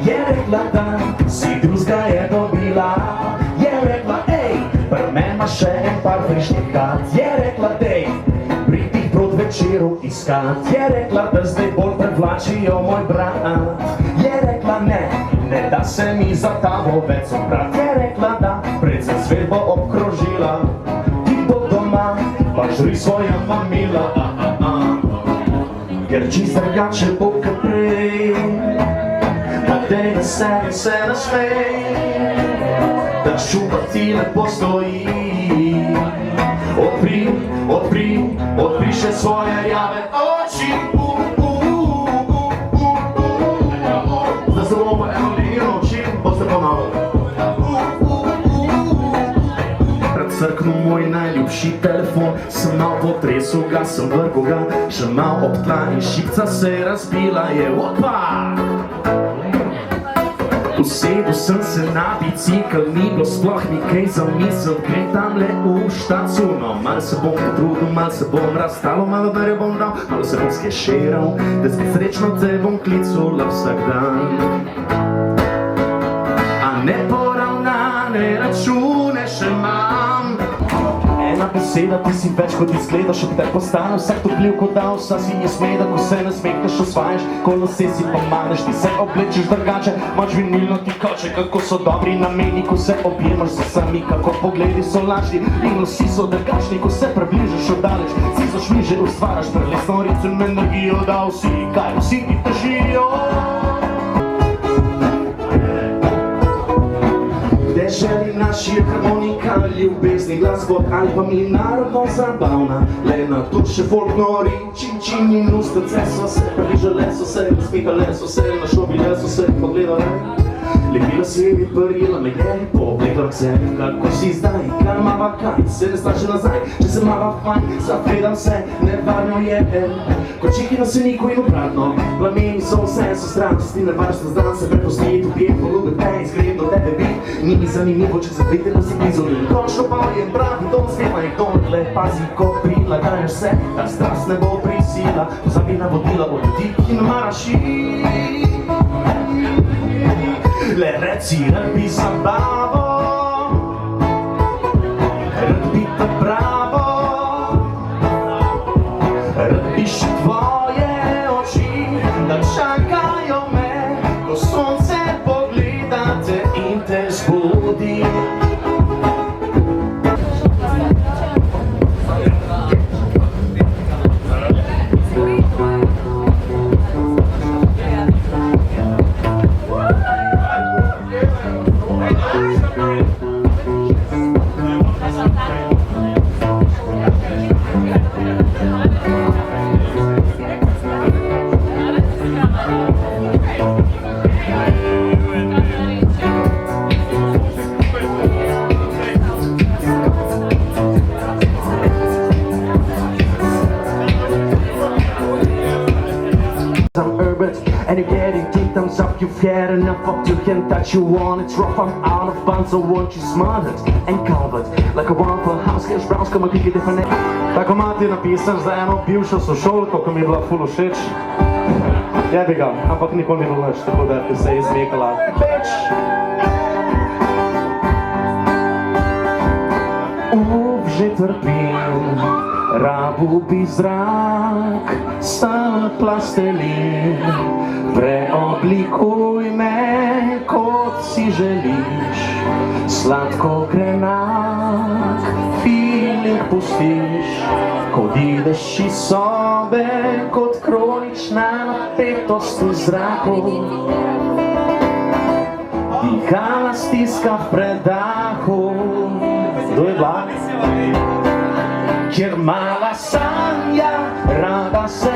Je rekla, da si drugega je dobila. Je rekla, ej, pri meni ima še en par frišnih kat. Je rekla, dej, pridi proti večeru iskat. Je rekla, da zdaj bolj prevlačijo moj brat. Je rekla, ne da se mi za tabo več obrat. Je rekla, da predvsem svet bo obkrožila. Ti bo doma, pa žri svoja mamila. Ker čisto drugače bo kot prej. Dej na sebi se nasmej, da šupa ti lepo stoji. Odpri še svoje rjave oči. Zdaj se bomo pa eno linijo oči, boste ponavljali. Crknul moj najljubši telefon, sem mal potresu ga, sem vrgel ga, še mal ob tla in šipca se je razbila, je opa! Usedel sem se na bicikl, ni bilo sploh nikaj za misel, gre tamle v štacuno. Malo se bom potrudil, malo se bom razstalo, malo verjo bom dal, malo se bom skeširal, da spet srečno te bom klicula vsak dan. A neporavnane račune še imam. Ena beseda, ti si več kot izgledaš, ob te postane vsak topljiv kot da, vsa si je smeda, ko se nasmekneš, osvajaš, ko lase si pomaneš, ti se oblečeš drugače, imaš vinilno ti koče, kako so dobri nameni, ko se objemaš z vsemi, kako pogledi so lažni in vsi so drugačni, ko se približaš oddaleč, si z očmi že ustvaraš prelesno rico in energijo, da vsi, kaj vsi ti težijo. Želi naši harmonika, ljubezni glasbot ali pa mi narodno zabavna. Le na to še folk nori, čin in ustnice so se približale, so se nasmihale, so se našobile, so se pogledale. Lepila si mi parila, me gledali pogledam se, kako si zdaj, kar mava kaj, se ne straši nazaj, če se mava fajn, zavedam se, nevarno je, ko čeki na seniku in obratno, plameni so vse, so strasti, nevarstvo zdan se prepusti, tu pijem polube te, izgredno tebe bit, ni mi zanimivo, če se vidite, da si blizu, in končno pa je pravi dom sveta, in to le pazi, ko prilagajaš se, ta strast ne bo prisila, pozabi navodila od ljudi, ki ne maraš le reci, rad bi zabavo, rad bi te pravo, rad bi še tvoje oči, da čakajo me, ko sonce pogledate in te zbudi. And you're getting deep thumbs up, you've had enough of the hint that you want. It's rough, I'm out of bounds, so won't you smart it and covered like a waffle house, cash browns, come a kick it different. Tako mati napisaš za eno bivšo sošolko, ko mi je bila ful všeč. Jebi ga, ampak nikoli ni bilo nič, tako da ti se je izmekala. Že trpim, rabu bi zrak, stal plastelin. Preoblikuj me, kot si želiš, sladko grenak, feeling pustiš, ko ideš iz sobe, kot kronična napetost v zraku. Dihala stiska v predahu, kdo je bila? Kjer mala sanja, rada se